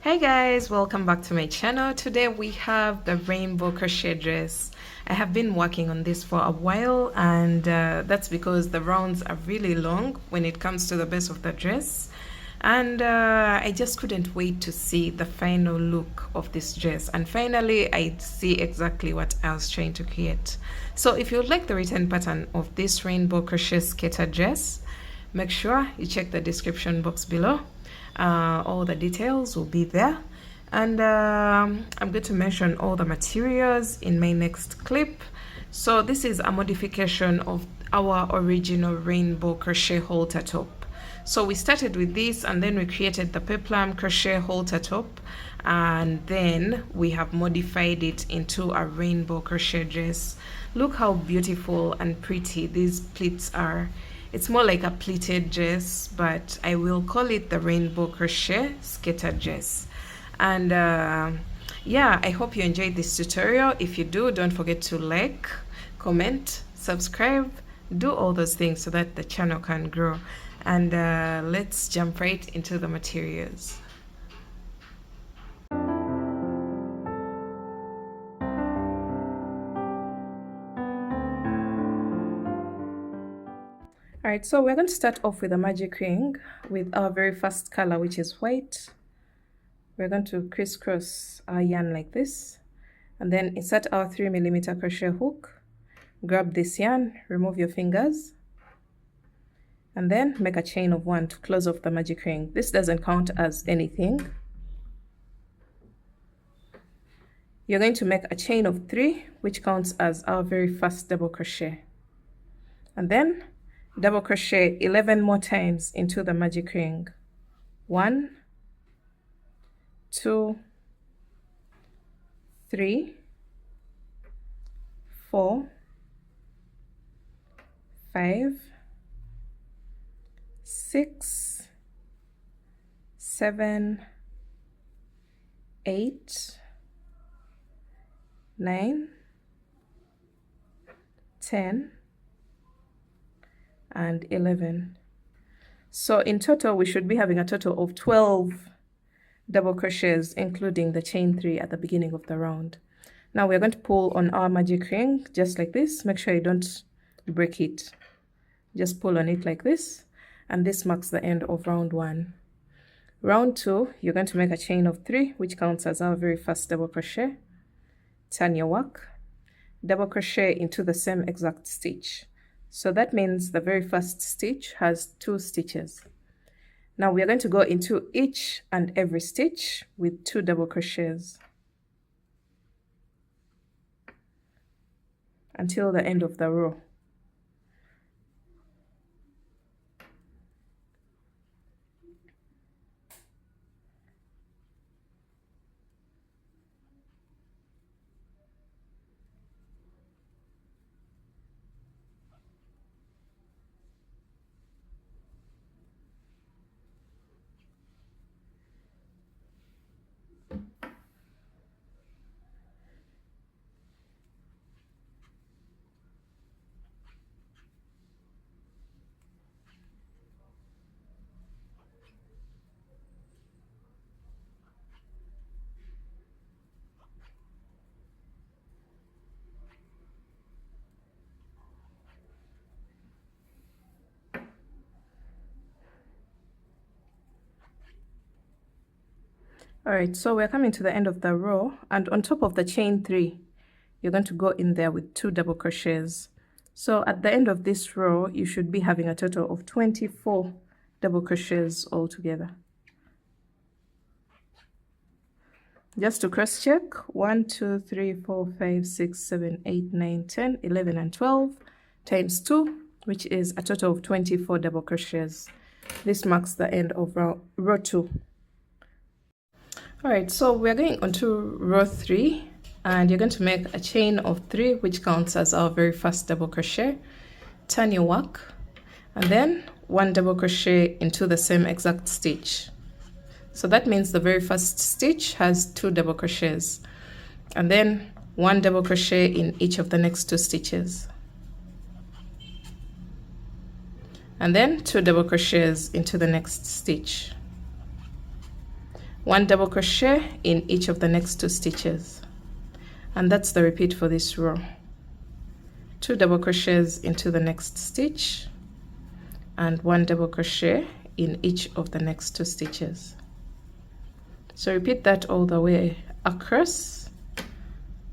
Hey guys, welcome back to my channel. Today we have the Rainbow Crochet Dress. I have been working on this for a while, and that's because the rounds are really long when it comes to the base of the dress, and I just couldn't wait to see the final look of this dress. And finally I see exactly what I was trying to create. So if you would like the written pattern of this Rainbow Crochet skater dress, make sure you check the description box below. All the details will be there, and I'm going to mention all the materials in my next clip. So this is a modification of our original Rainbow Crochet halter top. So we started with this, and then we created the Peplum crochet halter top, and then we have modified it into a Rainbow Crochet dress. Look how beautiful and pretty these pleats are. It's more like a pleated dress, but I will call it the Rainbow Crochet Skater Dress. And yeah, I hope you enjoyed this tutorial. If you do, don't forget to like, comment, subscribe, do all those things so that the channel can grow. And let's jump right into the materials. Alright, so we're going to start off with a magic ring with our very first color, which is white. We're going to crisscross our yarn like this, and then insert our 3mm crochet hook. Grab this yarn, remove your fingers, and then make a chain of 1 to close off the magic ring. This doesn't count as anything. You're going to make a chain of 3, which counts as our very first double crochet, and then double crochet 11 more times into the magic ring. 1, 2, 3, 4, 5, 6, 7, 8, 9, 10, and 11. So in total we should be having a total of 12 double crochets, including the chain 3 at the beginning of the round. Now we're going to pull on our magic ring just like this. Make sure you don't break it. Just pull on it like this, and this marks the end of round 1. Round 2, you're going to make a chain of 3, which counts as our very first double crochet. Turn your work, double crochet into the same exact stitch. So that means the very first stitch has 2 stitches. Now we are going to go into each and every stitch with 2 double crochets until the end of the row. Alright, so we're coming to the end of the row, and on top of the chain 3, you're going to go in there with 2 double crochets. So at the end of this row, you should be having a total of 24 double crochets altogether. Just to cross check, 1, 2, 3, 4, 5, 6, 7, 8, 9, 10, 11, and 12 times 2, which is a total of 24 double crochets. This marks the end of row 2. Alright, so we're going on to row 3, and you're going to make a chain of 3, which counts as our very first double crochet. Turn your work, and then 1 double crochet into the same exact stitch. So that means the very first stitch has 2 double crochets, and then 1 double crochet in each of the next 2 stitches, and then 2 double crochets into the next stitch. 1 double crochet in each of the next 2 stitches, and that's the repeat for this row. 2 double crochets into the next stitch and 1 double crochet in each of the next 2 stitches. So repeat that all the way across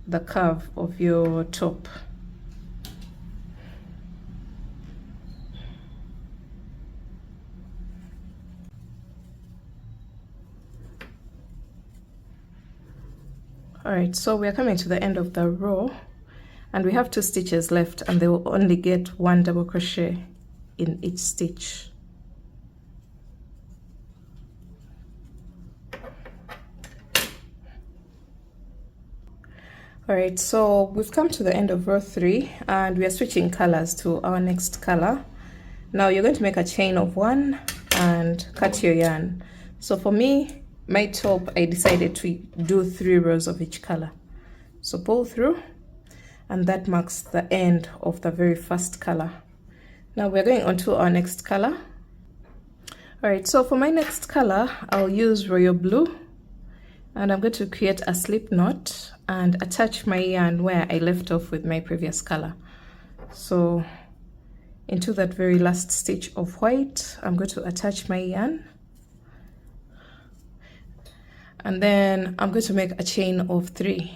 the curve of your top. Alright, so we are coming to the end of the row and we have 2 stitches left, and they will only get 1 double crochet in each stitch. Alright, so we've come to the end of row 3 and we are switching colors to our next color. Now you're going to make a chain of 1 and cut your yarn. So for me, my top, I decided to do 3 rows of each color. So pull through, and that marks the end of the very first color. Now we're going on to our next color. Alright, so for my next color, I'll use royal blue, and I'm going to create a slip knot and attach my yarn where I left off with my previous color. So into that very last stitch of white, I'm going to attach my yarn, and then I'm going to make a chain of 3,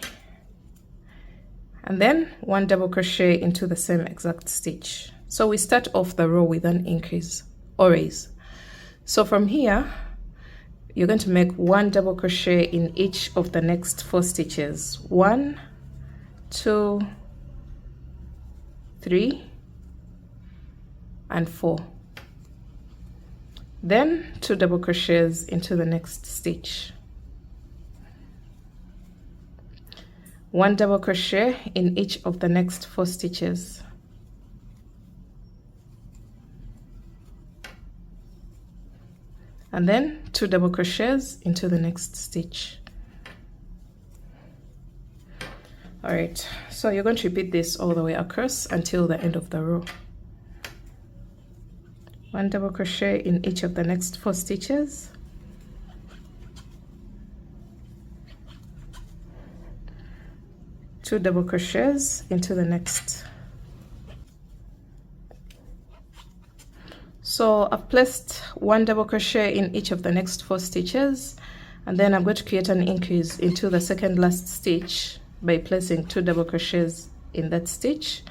and then 1 double crochet into the same exact stitch. So we start off the row with an increase or raise. So from here, you're going to make 1 double crochet in each of the next 4 stitches. 1, 2, 3, and 4. Then 2 double crochets into the next stitch. 1 double crochet in each of the next 4 stitches. And then 2 double crochets into the next stitch. All right, so you're going to repeat this all the way across until the end of the row. 1 double crochet in each of the next 4 stitches. 2 double crochets into the next. So I've placed 1 double crochet in each of the next 4 stitches, and then I'm going to create an increase into the second last stitch by placing 2 double crochets in that stitch,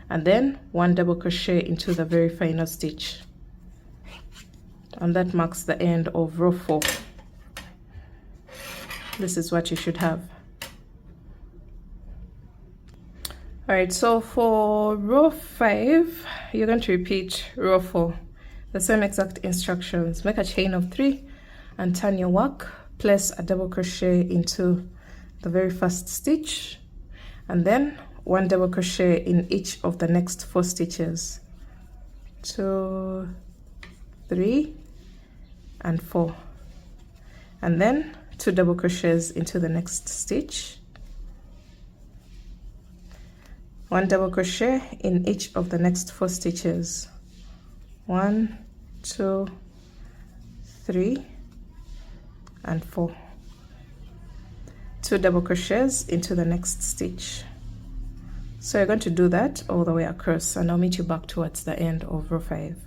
and then 1 double crochet into the very final stitch, and that marks the end of row 4. This is what you should have. Alright, so for row 5, you're going to repeat row 4. The same exact instructions. Make a chain of 3 and turn your work. Place a double crochet into the very first stitch, and then 1 double crochet in each of the next 4 stitches. 2, 3, and 4. And then 2 double crochets into the next stitch. 1 double crochet in each of the next 4 stitches. 1, 2, 3, and 4. 2 double crochets into the next stitch. So you're going to do that all the way across, and I'll meet you back towards the end of row 5.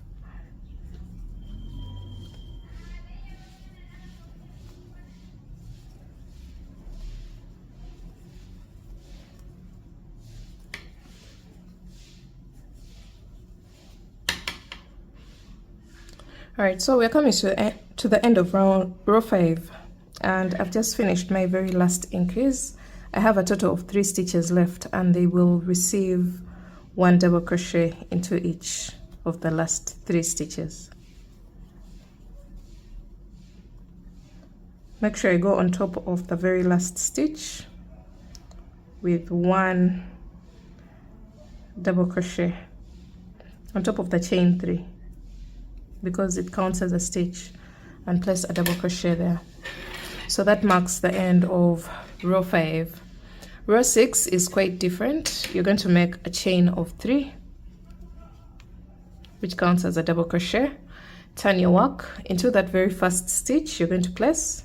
Alright, so we're coming to the end of row 5, and I've just finished my very last increase. I have a total of 3 stitches left, and they will receive 1 double crochet into each of the last 3 stitches. Make sure you go on top of the very last stitch with 1 double crochet on top of the chain 3, because it counts as a stitch, and place a double crochet there. So that marks the end of row 5. Row 6 is quite different. You're going to make a chain of 3, which counts as a double crochet. Turn your work into that very first stitch. You're going to place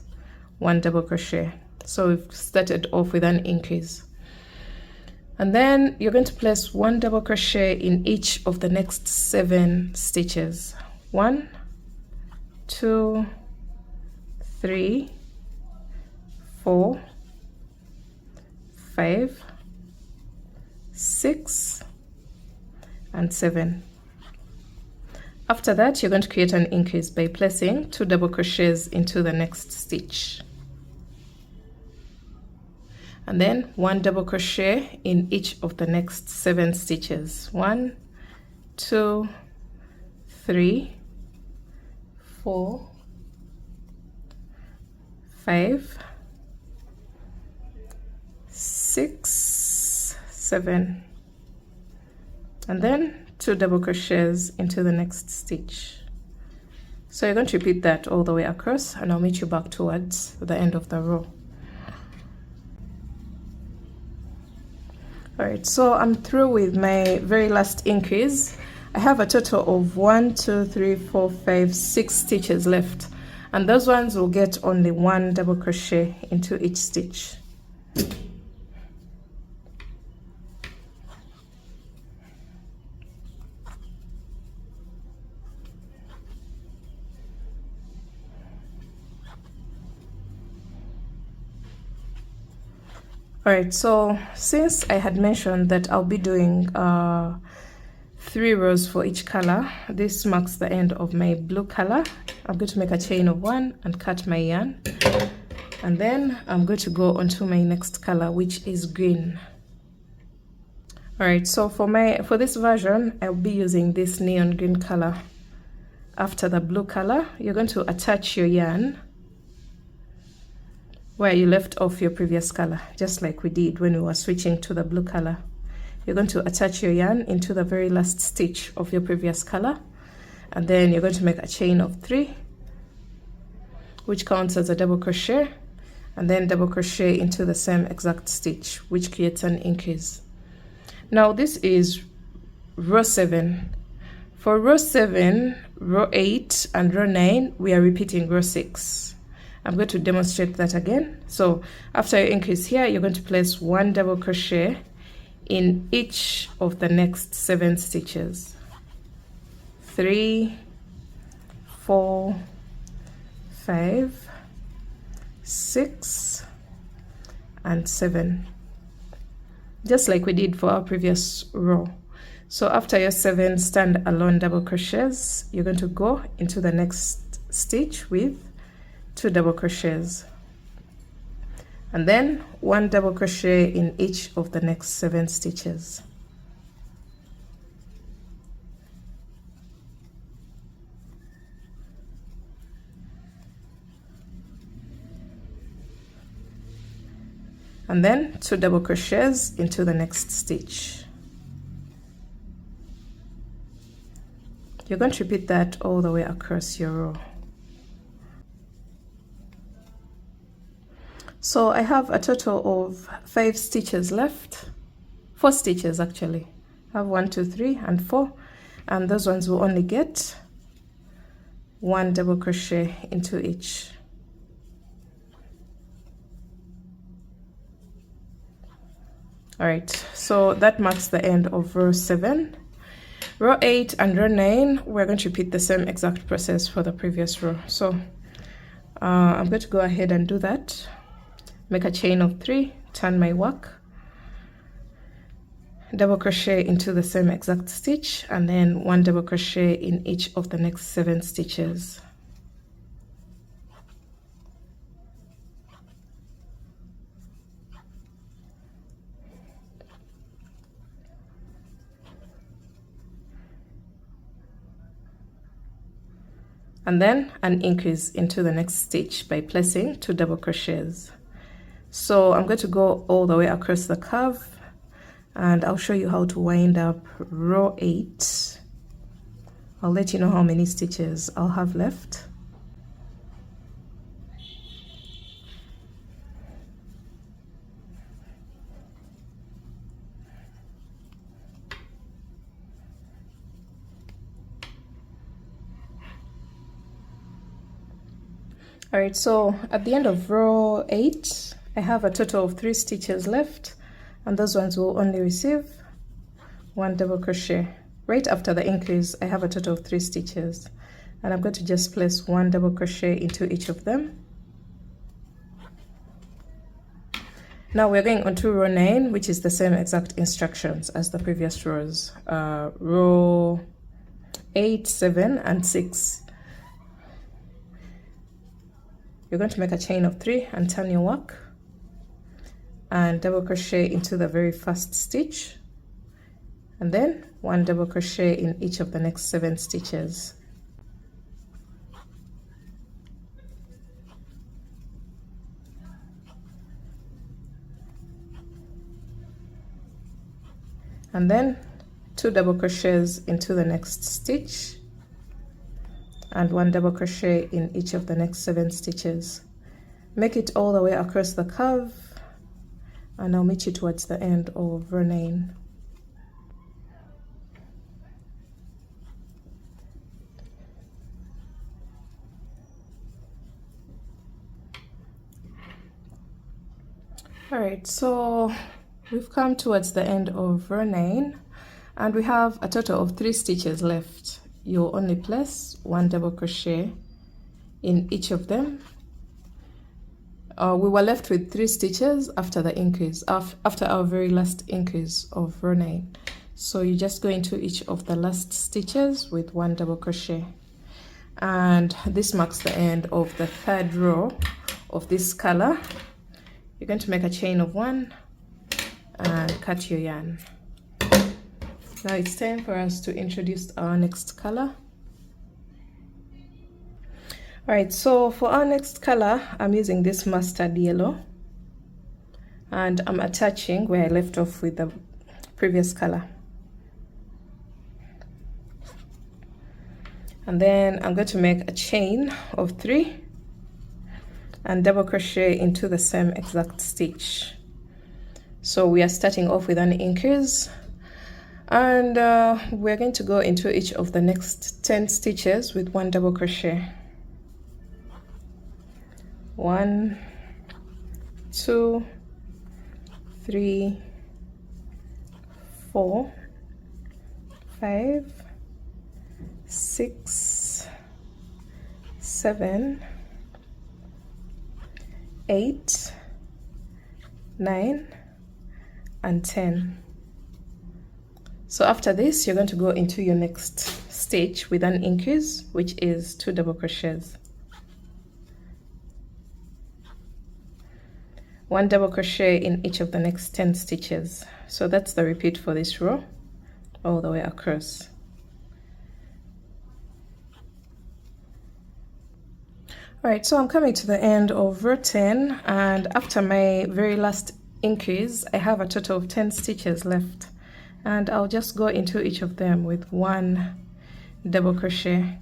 1 double crochet. So we've started off with an increase, and then you're going to place 1 double crochet in each of the next 7 stitches. 1, 2, 3, 4, 5, 6, and 7. After that, you're going to create an increase by placing 2 double crochets into the next stitch, and then 1 double crochet in each of the next 7 stitches. 1, 2, 3, 4, 5, 6, 7, and then 2 double crochets into the next stitch. So you're going to repeat that all the way across, and I'll meet you back towards the end of the row. All right, so I'm through with my very last increase. I have a total of 1, 2, 3, 4, 5, 6 stitches left, and those ones will get only 1 double crochet into each stitch. Alright, so since I had mentioned that I'll be doing 3 rows for each color, this marks the end of my blue color. I'm going to make a chain of 1 and cut my yarn, and then I'm going to go on to my next color, which is green. Alright, so for this version, I'll be using this neon green color. After the blue color, you're going to attach your yarn where you left off your previous color, just like we did when we were switching to the blue color. You're going to attach your yarn into the very last stitch of your previous color, and then you're going to make a chain of 3, which counts as a double crochet, and then double crochet into the same exact stitch, which creates an increase. Now this is row 7. For row 7, row 8, and row 9, we are repeating row 6. I'm going to demonstrate that again. So after your increase here, you're going to place 1 double crochet in each of the next 7 stitches. 3, 4, 5, 6, and 7, just like we did for our previous row. So after your 7 stand-alone double crochets, you're going to go into the next stitch with 2 double crochets, and then 1 double crochet in each of the next 7 stitches. And then 2 double crochets into the next stitch. You're going to repeat that all the way across your row. So I have a total of 5 stitches left, 4 stitches actually. I have 1, 2, 3, and 4, and those ones will only get 1 double crochet into each. All right, so that marks the end of row 7. Row 8 and row 9, we're going to repeat the same exact process for the previous row. So I'm going to go ahead and do that. Make a chain of 3, turn my work, double crochet into the same exact stitch, and then 1 double crochet in each of the next 7 stitches. And then an increase into the next stitch by placing 2 double crochets. So I'm going to go all the way across the curve, and I'll show you how to wind up row 8. I'll let you know how many stitches I'll have left. All right, so at the end of row 8, I have a total of 3 stitches left, and those ones will only receive 1 double crochet. Right after the increase, I have a total of 3 stitches, and I'm going to just place 1 double crochet into each of them. Now we're going on to row 9, which is the same exact instructions as the previous rows. Row 8, 7, and 6. You're going to make a chain of 3 and turn your work and double crochet into the very first stitch, and then 1 double crochet in each of the next 7 stitches. And then 2 double crochets into the next stitch and 1 double crochet in each of the next 7 stitches. Make it all the way across the curve, and I'll meet you towards the end of row 9. All right, so we've come towards the end of row 9, and we have a total of 3 stitches left. You'll only place 1 double crochet in each of them. We were left with 3 stitches after the increase, after our very last increase of row 9. So you just go into each of the last stitches with 1 double crochet, and this marks the end of the 3rd row of this color. You're going to make a chain of 1 and cut your yarn. Now it's time for us to introduce our next color. All right, so for our next color, I'm using this mustard yellow, and I'm attaching where I left off with the previous color. And then I'm going to make a chain of 3 and double crochet into the same exact stitch. So we are starting off with an increase, and we're going to go into each of the next 10 stitches with 1 double crochet. 1, 2, 3, 4, 5, 6, 7, 8, 9, and 10. So after this, you're going to go into your next stitch with an increase, which is 2 double crochets. 1 double crochet in each of the next 10 stitches. So that's the repeat for this row all the way across. All right, so I'm coming to the end of row 10, and after my very last increase, I have a total of 10 stitches left, and I'll just go into each of them with 1 double crochet.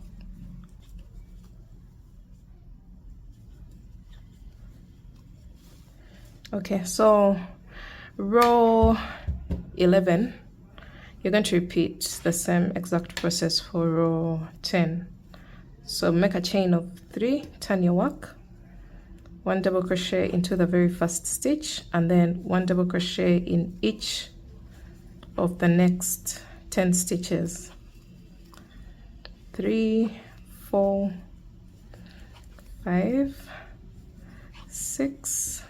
Okay, so row 11, you're going to repeat the same exact process for row 10. So make a chain of 3, turn your work, 1 double crochet into the very first stitch, and then 1 double crochet in each of the next 10 stitches. 3, 4, 5, 6,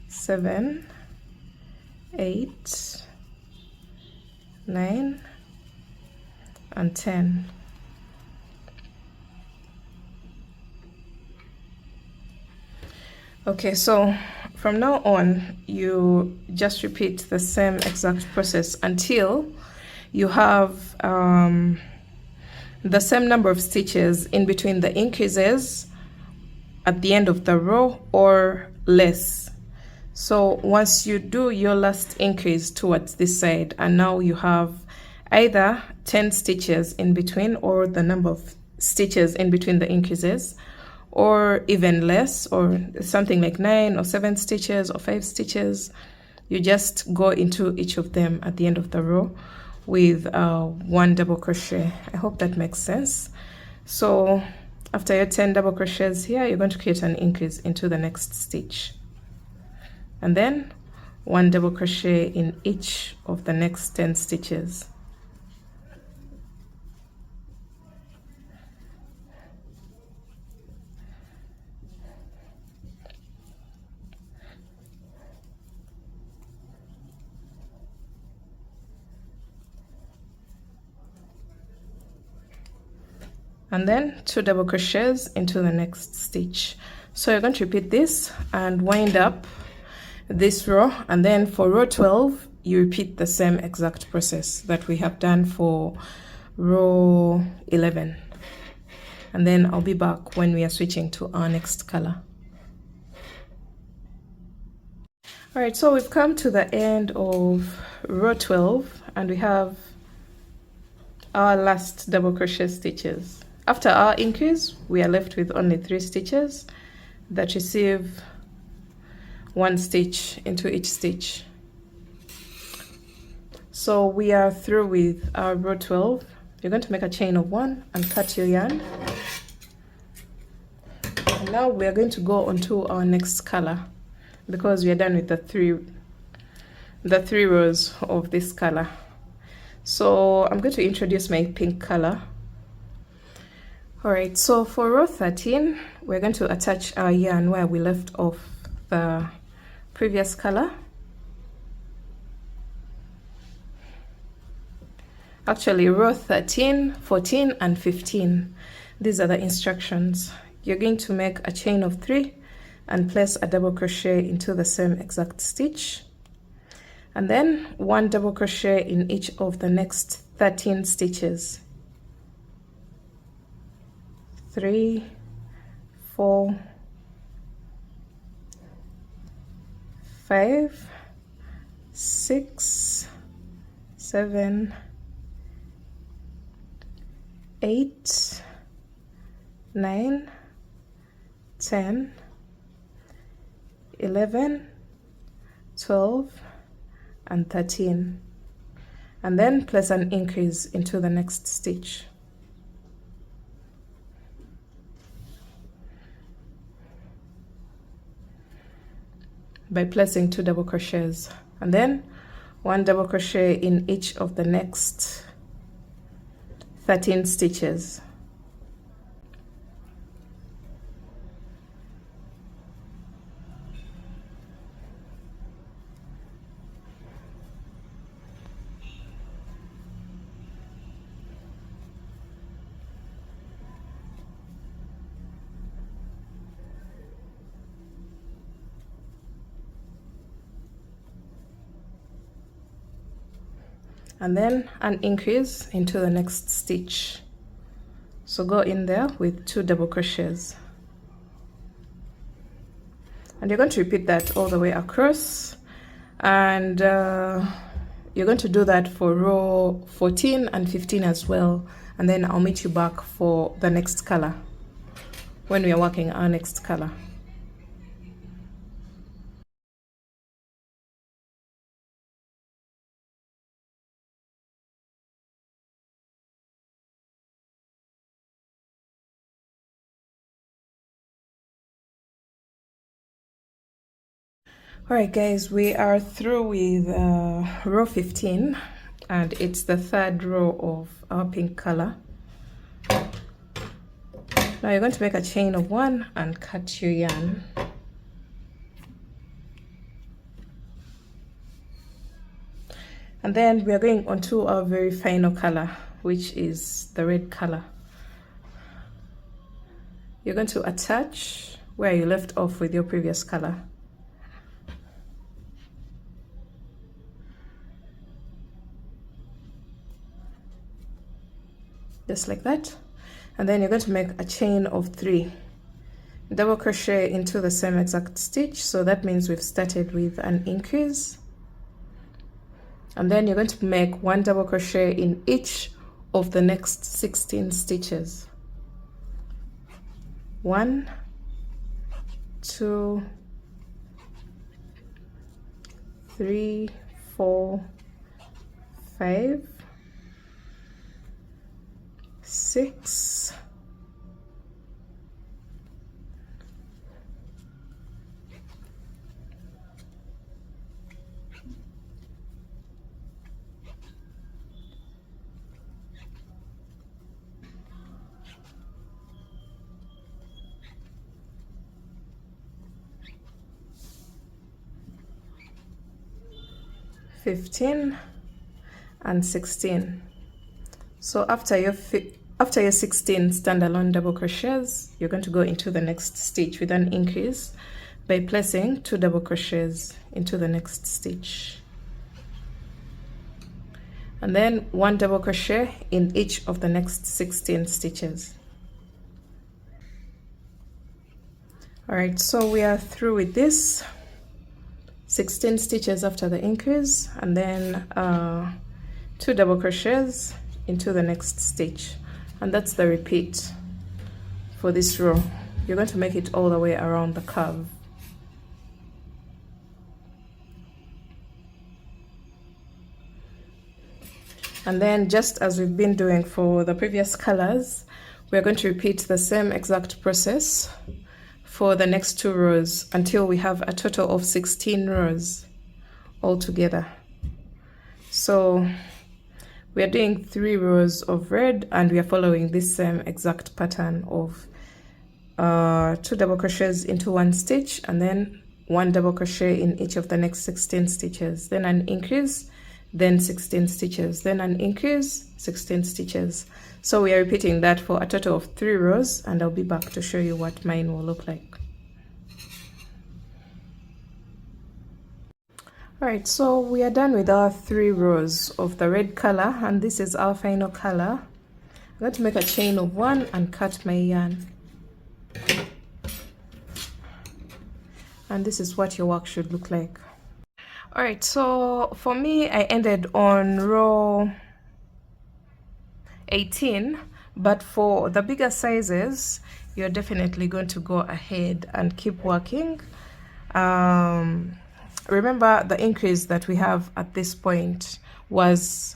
7, 8, 9, and 10. Okay, so from now on, you just repeat the same exact process until you have the same number of stitches in between the increases at the end of the row or less. So once you do your last increase towards this side, and now you have either 10 stitches in between, or the number of stitches in between the increases, or even less, or something like 9 or 7 stitches or 5 stitches, you just go into each of them at the end of the row with 1 double crochet. I hope that makes sense. So After your 10 double crochets here, you're going to create an increase into the next stitch, and then 1 double crochet in each of the next 10 stitches. And then 2 double crochets into the next stitch. So you're going to repeat this and wind up this row, and then for row 12 you repeat the same exact process that we have done for row 11, and then I'll be back when we are switching to our next color. All right, so we've come to the end of row 12 and we have our last double crochet stitches. After our increase, we are left with only 3 stitches that receive 1 stitch into each stitch. So we are through with our row 12. You're going to make a chain of 1 and cut your yarn. And now we are going to go on to our next color, because we are done with the three rows of this color. So I'm going to introduce my pink color. All right, so for row 13, we're going to attach our yarn where we left off the previous color. Actually, row 13, 14, and 15. These are the instructions. You're going to make a chain of 3 and place a double crochet into the same exact stitch, and then 1 double crochet in each of the next 13 stitches. 3, 4, 5, 6, 7, 8, 9, 10, 11, 12, and 13, and then place an increase into the next stitch. By placing 2 double crochets, and then 1 double crochet in each of the next 13 stitches. And then an increase into the next stitch. So go in there with 2 double crochets, and you're going to repeat that all the way across, and you're going to do that for row 14 and 15 as well, and then I'll meet you back for the next color when we are working our next color. All right, guys, we are through with row 15, and it's the 3rd row of our pink color. Now you're going to make a chain of 1 and cut your yarn. And then we are going on to our very final color, which is the red color. You're going to attach where you left off with your previous color. Just like that, and then you're going to make a chain of 3, double crochet into the same exact stitch, so that means we've started with an increase, and then you're going to make 1 double crochet in each of the next 16 stitches. 1, 2, 3, 4, 5, 6, 15 and 16. So after your 16 standalone double crochets, you're going to go into the next stitch with an increase by placing 2 double crochets into the next stitch, and then 1 double crochet in each of the next 16 stitches. All right, so we are through with this. 16 stitches after the increase, and then 2 double crochets into the next stitch, and that's the repeat for this row. You're going to make it all the way around the curve. And then, just as we've been doing for the previous colors, we're going to repeat the same exact process for the next 2 rows until we have a total of 16 rows altogether. So we are doing 3 rows of red, and we are following this same exact pattern of 2 double crochets into 1 stitch, and then 1 double crochet in each of the next 16 stitches, then an increase, then 16 stitches, then an increase, 16 stitches. So we are repeating that for a total of 3 rows, and I'll be back to show you what mine will look like. Alright, so we are done with our 3 rows of the red color, and this is our final color. I'm going to make a chain of 1 and cut my yarn. And this is what your work should look like. Alright, so for me, I ended on row 18, but for the bigger sizes, you're definitely going to go ahead and keep working. Remember, the increase that we have at this point was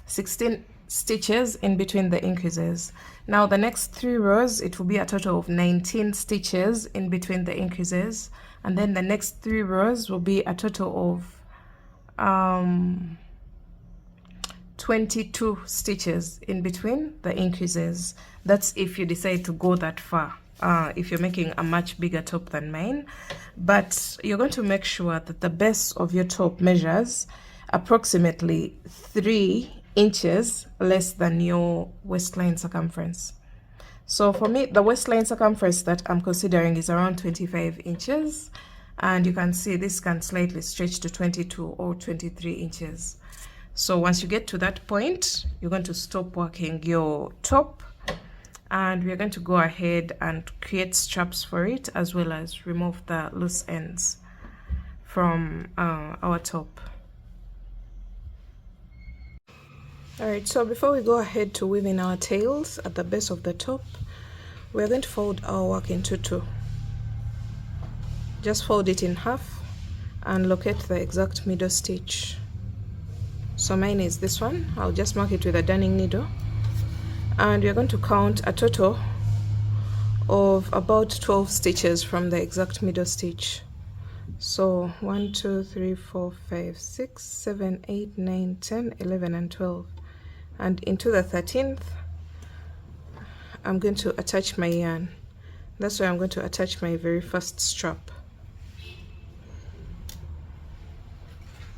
16 stitches in between the increases. Now the next 3 rows, it will be a total of 19 stitches in between the increases, and then the next 3 rows will be a total of 22 stitches in between the increases. That's if you decide to go that far, if you're making a much bigger top than mine. But you're going to make sure that the base of your top measures approximately 3 inches less than your waistline circumference. So for me, the waistline circumference that I'm considering is around 25 inches, and you can see this can slightly stretch to 22 or 23 inches. So once you get to that point, you're going to stop working your top, and we're going to go ahead and create straps for it, as well as remove the loose ends from our top. Alright, so before we go ahead to weave in our tails at the base of the top, we're going to fold our work into 2. Just fold it in half and locate the exact middle stitch. So mine is this one. I'll just mark it with a darning needle, and we're going to count a total of about 12 stitches from the exact middle stitch. So 1, 2, 3, 4, 5, 6, 7, 8, 9, 10, 11, and 12. And into the 13th, I'm going to attach my yarn. That's where I'm going to attach my very first strap.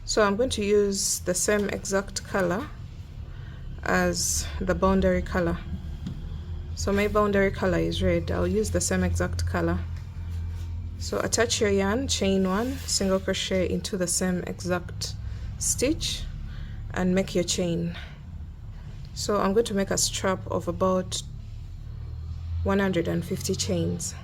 So I'm going to use the same exact color as the boundary color. So my boundary color is red. I'll use the same exact color. So attach your yarn, chain 1, single crochet into the same exact stitch, and make your chain. So I'm going to make a strap of about 150 chains.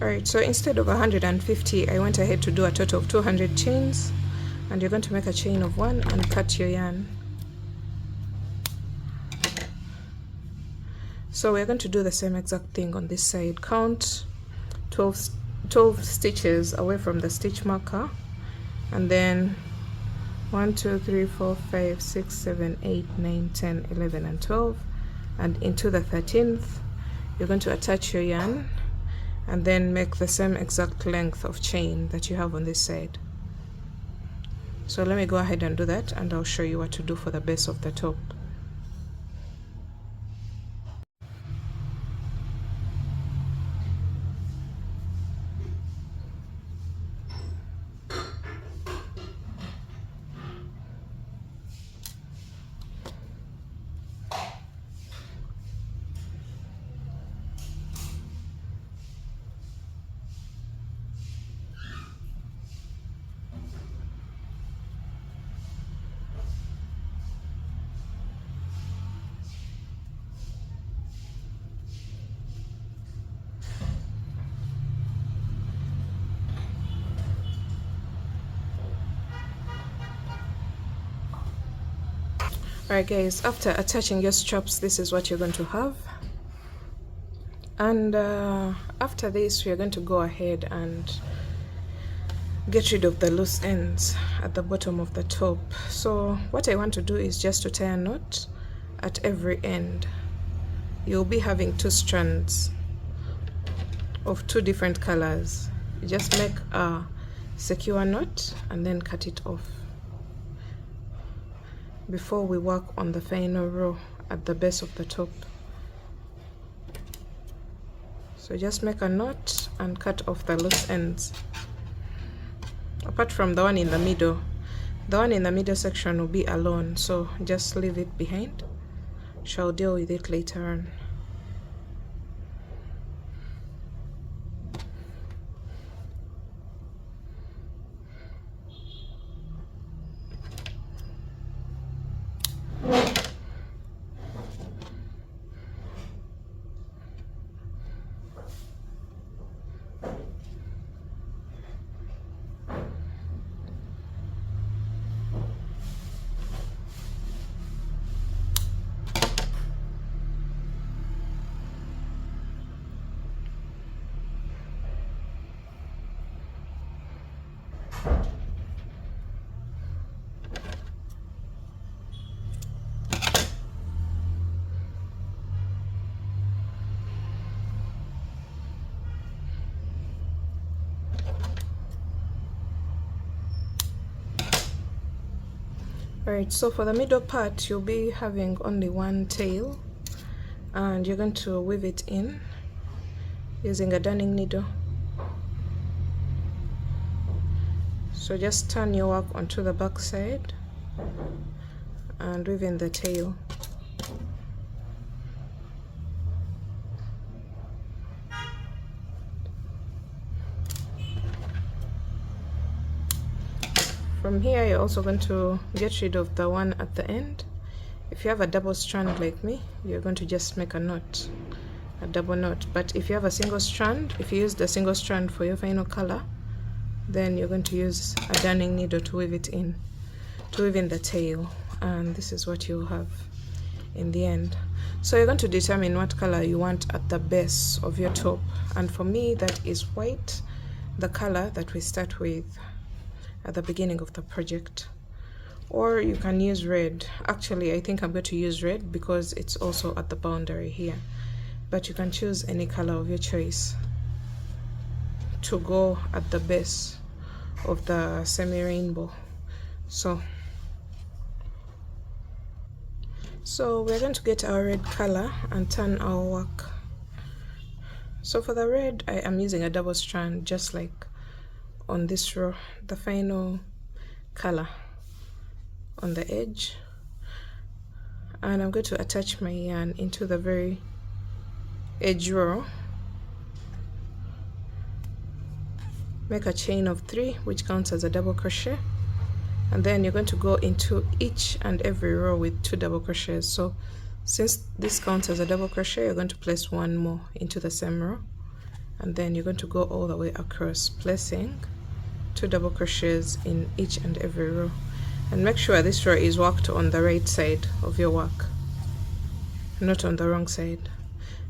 Alright, so instead of 150, I went ahead to do a total of 200 chains, and you're going to make a chain of 1 and cut your yarn. So we're going to do the same exact thing on this side. Count 12 stitches away from the stitch marker, and then 1, 2, 3, 4, 5, 6, 7, 8, 9, 10, 11, and 12. And into the 13th, you're going to attach your yarn and then make the same exact length of chain that you have on this side. So let me go ahead and do that, and I'll show you what to do for the base of the top. Alright guys, after attaching your straps, this is what you're going to have. And after this, we are going to go ahead and get rid of the loose ends at the bottom of the top. So what I want to do is just to tie a knot at every end. You'll be having 2 strands of 2 different colors. You just make a secure knot and then cut it off before we work on the final row at the base of the top. So just make a knot and cut off the loose ends, apart from the one in the middle. The one in the middle section will be alone, so just leave it behind. Shall deal with it later on. Alright, so for the middle part, you'll be having only one tail, and you're going to weave it in using a darning needle. So just turn your work onto the back side and weave in the tail. From here, you're also going to get rid of the one at the end. If you have a double strand like me, you're going to just make a knot, a double knot. But if you have a single strand, if you use the single strand for your final color, then you're going to use a darning needle to weave it in, to weave in the tail, and this is what you'll have in the end. So you're going to determine what color you want at the base of your top, and for me that is white, the color that we start with at the beginning of the project. Or you can use red. Actually, I think I'm going to use red because it's also at the boundary here, but you can choose any color of your choice to go at the base of the semi-rainbow. So we're going to get our red color and turn our work. So for the red, I am using a double strand, just like on this row, the final color on the edge, and I'm going to attach my yarn into the very edge row. Make a chain of 3, which counts as a double crochet, and then you're going to go into each and every row with 2 double crochets. So since this counts as a double crochet, you're going to place 1 more into the same row, and then you're going to go all the way across, placing 2 double crochets in each and every row. And make sure this row is worked on the right side of your work, not on the wrong side.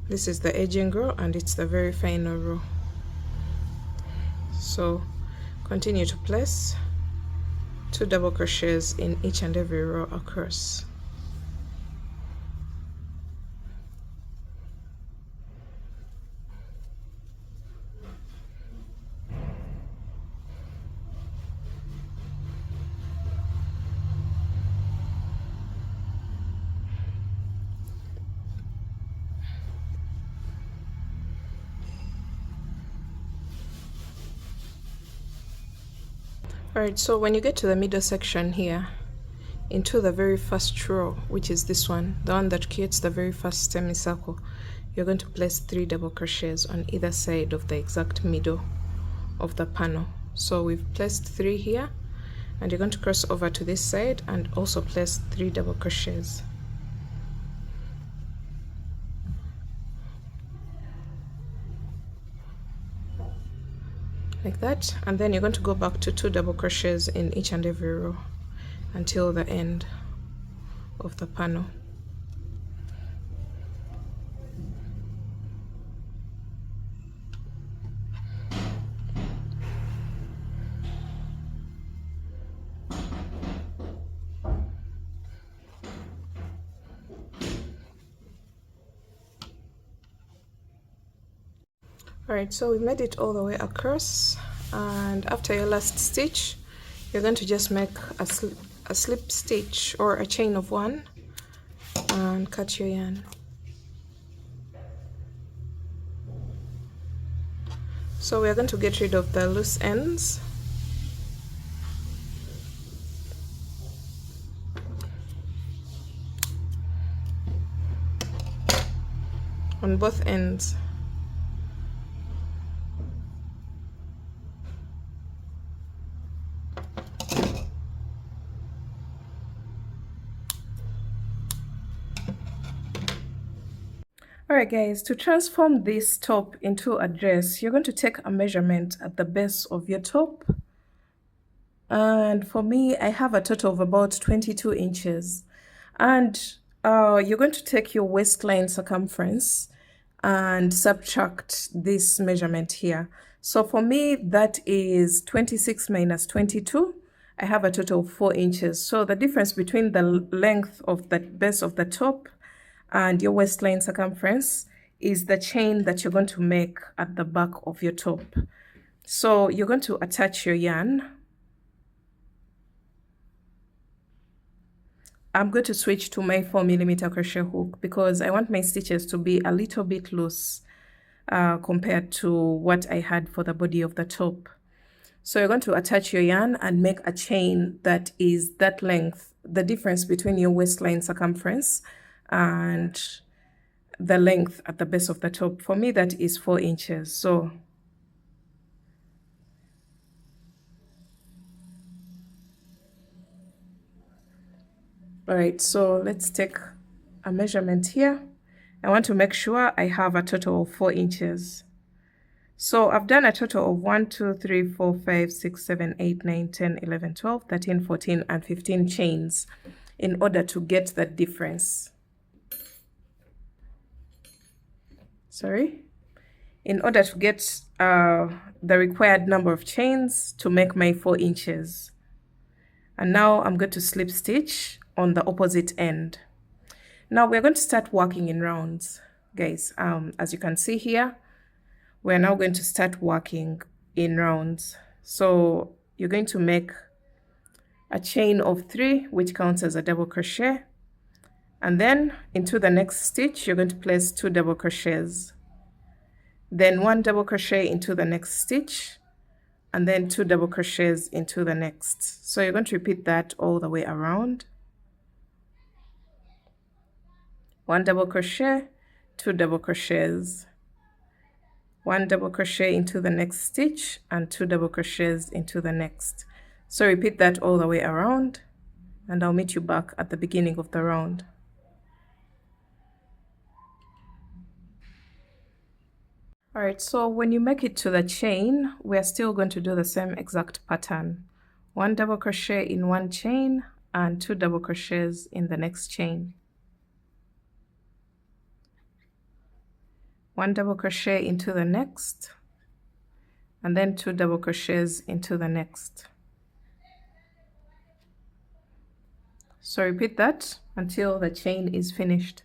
This is the edging row and it's the very final row. So continue to place 2 double crochets in each and every row across. Alright, so when you get to the middle section here, into the very first row, which is this one, the one that creates the very first semicircle, you're going to place 3 double crochets on either side of the exact middle of the panel. So we've placed 3 here, and you're going to cross over to this side and also place 3 double crochets. Like that, and then you're going to go back to 2 double crochets in each and every row until the end of the panel. Alright, so we made it all the way across, and after your last stitch you're going to just make a slip stitch or a chain of 1 and cut your yarn. So we are going to get rid of the loose ends. On both ends. Alright guys, to transform this top into a dress, you're going to take a measurement at the base of your top. And for me, I have a total of about 22 inches. And you're going to take your waistline circumference and subtract this measurement here. So for me, that is 26 minus 22. I have a total of 4 inches. So the difference between the length of the base of the top and your waistline circumference is the chain that you're going to make at the back of your top. So you're going to attach your yarn. I'm going to switch to my 4mm crochet hook because I want my stitches to be a little bit loose compared to what I had for the body of the top. So you're going to attach your yarn and make a chain that is that length, the difference between your waistline circumference and the length at the base of the top. For me, that is 4 inches. So all right, so let's take a measurement here. I want to make sure I have a total of 4 inches. So I've done a total of 1, 2, 3, 4, 5, 6, 7, 8, 9, 10, 11, 12, 13, 14, and 15 chains in order to get that difference. In order to get the required number of chains to make my 4 inches. And now I'm going to slip stitch on the opposite end. Now we're going to start working in rounds, guys. As you can see here, we're now going to start working in rounds. So you're going to make a chain of 3, which counts as a double crochet. And then into the next stitch, you're going to place 2 double crochets. Then 1 double crochet into the next stitch, and then 2 double crochets into the next. So you're going to repeat that all the way around. 1 double crochet, 2 double crochets, 1 double crochet into the next stitch, and 2 double crochets into the next. So repeat that all the way around, and I'll meet you back at the beginning of the round. Alright, so when you make it to the chain, we're still going to do the same exact pattern. 1 double crochet in one chain and 2 double crochets in the next chain. 1 double crochet into the next, and then 2 double crochets into the next. So repeat that until the chain is finished.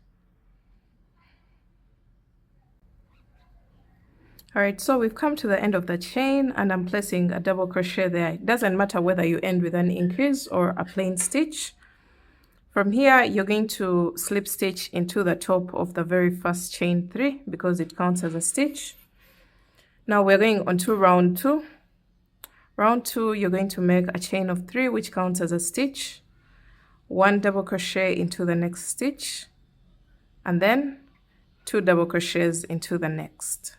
Alright, so we've come to the end of the chain and I'm placing a double crochet there. It doesn't matter whether you end with an increase or a plain stitch. From here, you're going to slip stitch into the top of the very first chain 3 because it counts as a stitch. Now we're going on to round 2. Round 2, you're going to make a chain of 3, which counts as a stitch, 1 double crochet into the next stitch, and then 2 double crochets into the next.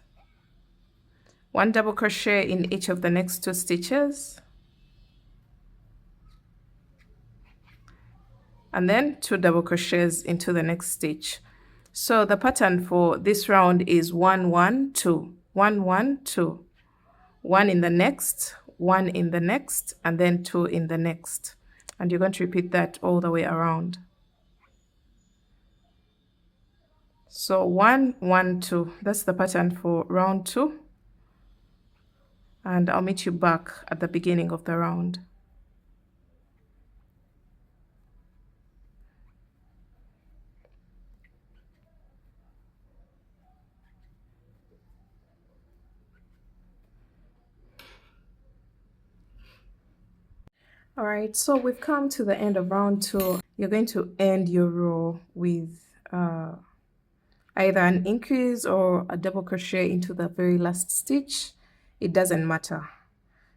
1 double crochet in each of the next 2 stitches, and then 2 double crochets into the next stitch. So the pattern for this round is 1 1 2 1 1 2, 1 in the next, 1 in the next, and then 2 in the next, and you're going to repeat that all the way around. So 1 1 2, that's the pattern for round 2, and I'll meet you back at the beginning of the round. All right, so we've come to the end of round 2. You're going to end your row with either an increase or a double crochet into the very last stitch. It doesn't matter.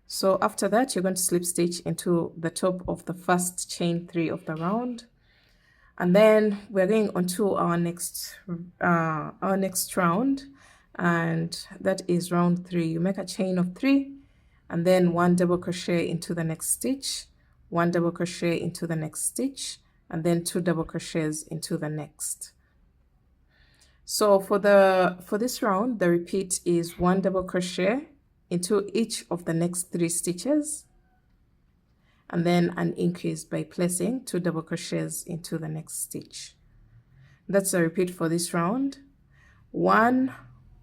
So after that, you're going to slip stitch into the top of the first chain 3 of the round, and then we're going on to our next round, and that is round 3. You make a chain of 3, and then 1 double crochet into the next stitch, 1 double crochet into the next stitch, and then 2 double crochets into the next. So for this round, the repeat is 1 double crochet into each of the next 3 stitches, and then an increase by placing 2 double crochets into the next stitch. That's a repeat for this round. 1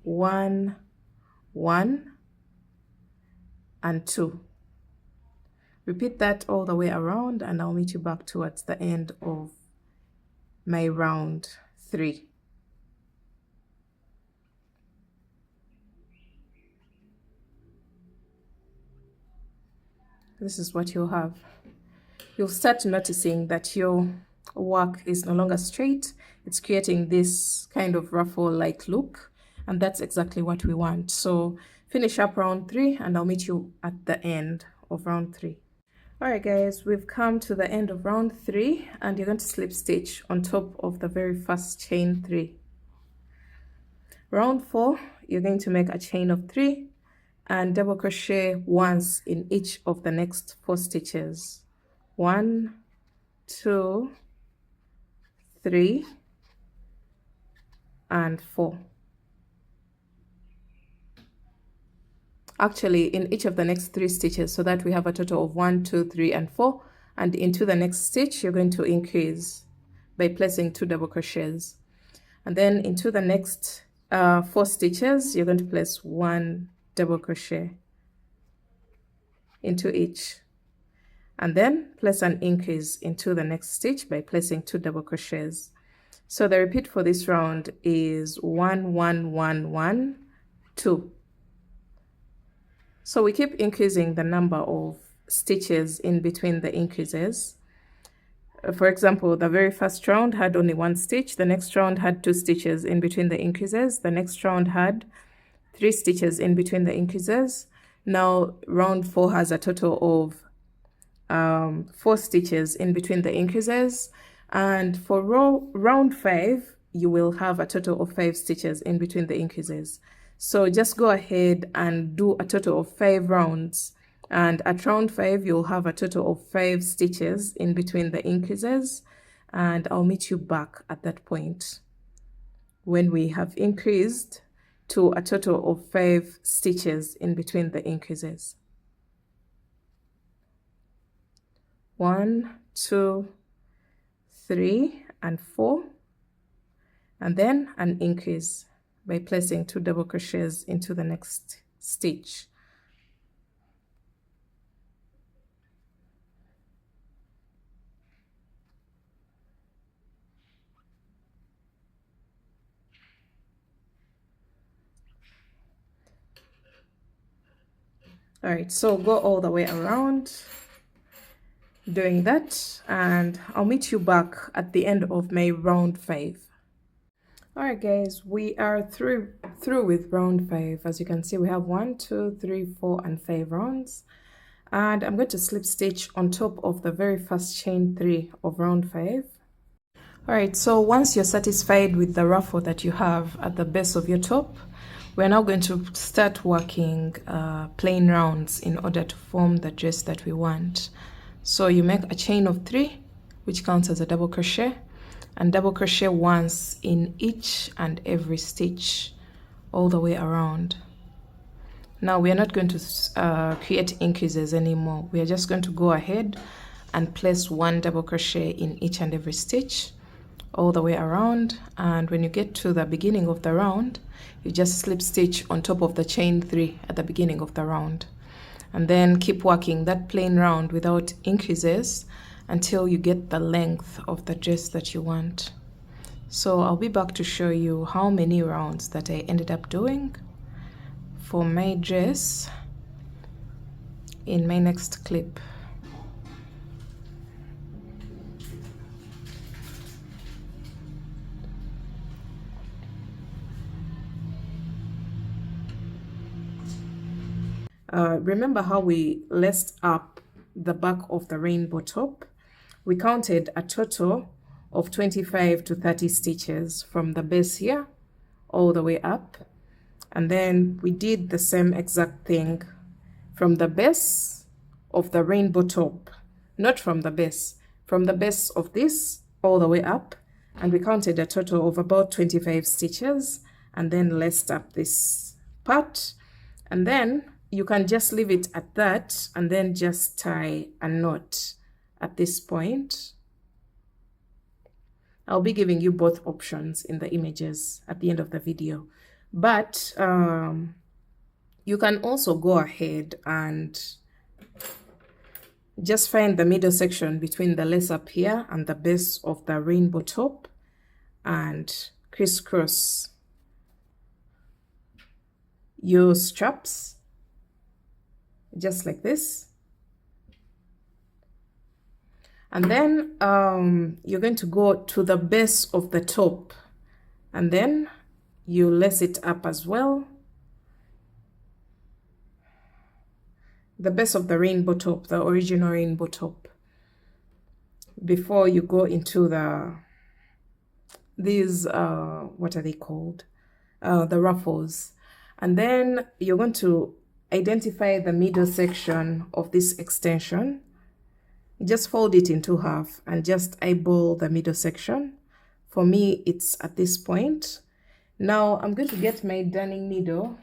1 1 and 2. Repeat that all the way around, and I'll meet you back towards the end of my round 3. This is what you'll have. You'll start noticing that your work is no longer straight. It's creating this kind of ruffle-like look, and that's exactly what we want. So finish up round 3, and I'll meet you at the end of round 3. All right, guys, we've come to the end of round 3, and you're going to slip stitch on top of the very first chain 3. Round 4, you're going to make a chain of 3 and double crochet once in each of the next 4 stitches. 1 2 3 and 4. Actually, in each of the next 3 stitches, so that we have a total of 1 2 3 and 4, and into the next stitch you're going to increase by placing 2 double crochets, and then into the next 4 stitches you're going to place 1 double crochet into each, and then place an increase into the next stitch by placing 2 double crochets. So the repeat for this round is 1 1 1 1 2. So we keep increasing the number of stitches in between the increases. For example, the very first round had only 1 stitch, the next round had 2 stitches in between the increases, the next round had 3 stitches in between the increases. Now round 4 has a total of 4 stitches in between the increases, and for round 5 you will have a total of 5 stitches in between the increases. So just go ahead and do a total of 5 rounds, and at round 5 you'll have a total of 5 stitches in between the increases, and I'll meet you back at that point when we have increased to a total of 5 stitches in between the increases. 1 2 3 and 4, and then an increase by placing 2 double crochets into the next stitch. All right, so go all the way around doing that, and I'll meet you back at the end of my round 5. All right, guys, we are through with round 5. As you can see, we have 1 2 3 4 and 5 rounds, and I'm going to slip stitch on top of the very first chain 3 of round 5. Alright, so once you're satisfied with the ruffle that you have at the base of your top, we're now going to start working plain rounds in order to form the dress that we want. So you make a chain of 3, which counts as a double crochet, and double crochet once in each and every stitch all the way around. Now we are not going to create increases anymore. We are just going to go ahead and place 1 double crochet in each and every stitch all the way around, and when you get to the beginning of the round, you just slip stitch on top of the chain 3 at the beginning of the round, and then keep working that plain round without increases until you get the length of the dress that you want. So I'll be back to show you how many rounds that I ended up doing for my dress in my next clip. Remember how we laced up the back of the rainbow top? We counted a total of 25 to 30 stitches from the base here all the way up, and then we did the same exact thing from the base of the rainbow top, not from the base of this all the way up, and we counted a total of about 25 stitches and then laced up this part, and then you can just leave it at that and then just tie a knot at this point. I'll be giving you both options in the images at the end of the video, but you can also go ahead and just find the middle section between the lace up here and the base of the rainbow top and crisscross your straps just like this, and then you're going to go to the base of the top and then you lace it up as well, the base of the rainbow top, the original rainbow top, before you go into these what are they called, the ruffles, and then you're going to identify the middle section of this extension. Just fold it into half and just eyeball the middle section. For me, it's at this point. Now I'm going to get my darning needle.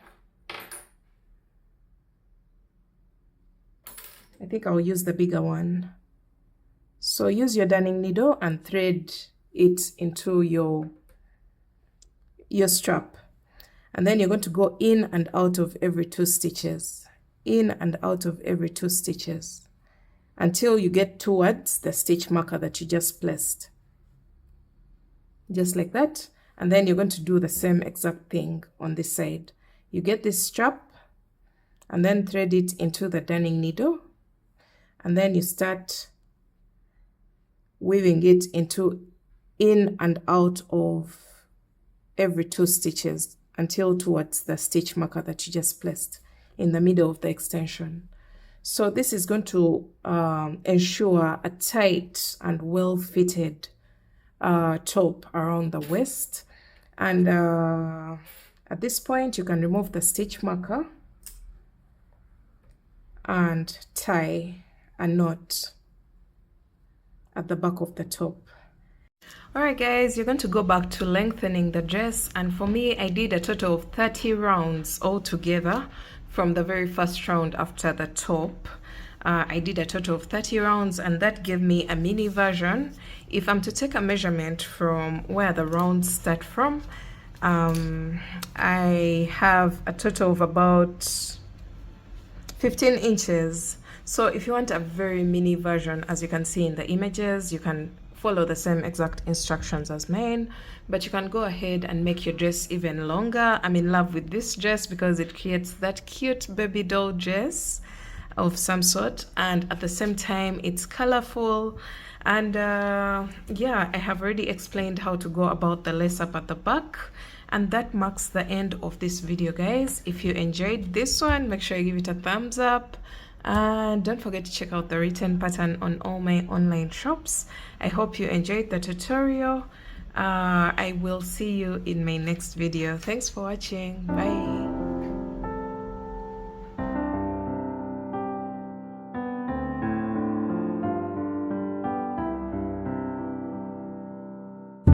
I think I'll use the bigger one. So use your darning needle and thread it into your strap. And then you're going to go in and out of every 2 stitches, in and out of every 2 stitches, until you get towards the stitch marker that you just placed. Just like that. And then you're going to do the same exact thing on this side. You get this strap and then thread it into the darning needle, and then you start weaving it into in and out of every 2 stitches until towards the stitch marker that you just placed in the middle of the extension. So this is going to ensure a tight and well-fitted top around the waist. And at this point you can remove the stitch marker and tie a knot at the back of the top. Alright guys, you're going to go back to lengthening the dress, and for me I did a total of 30 rounds altogether from the very first round after the top. I did a total of 30 rounds, and that gave me a mini version. If I'm to take a measurement from where the rounds start from, I have a total of about 15 inches. So if you want a very mini version, as you can see in the images, you can follow the same exact instructions as mine, but you can go ahead and make your dress even longer. I'm in love with this dress because it creates that cute baby doll dress of some sort, and at the same time it's colorful. And yeah, I have already explained how to go about the lace up at the back, and that marks the end of this video guys. If you enjoyed this one, make sure you give it a thumbs up And don't forget to check out the written pattern on all my online shops. I hope you enjoyed the tutorial. I will see you in my next video. Thanks for watching. Bye.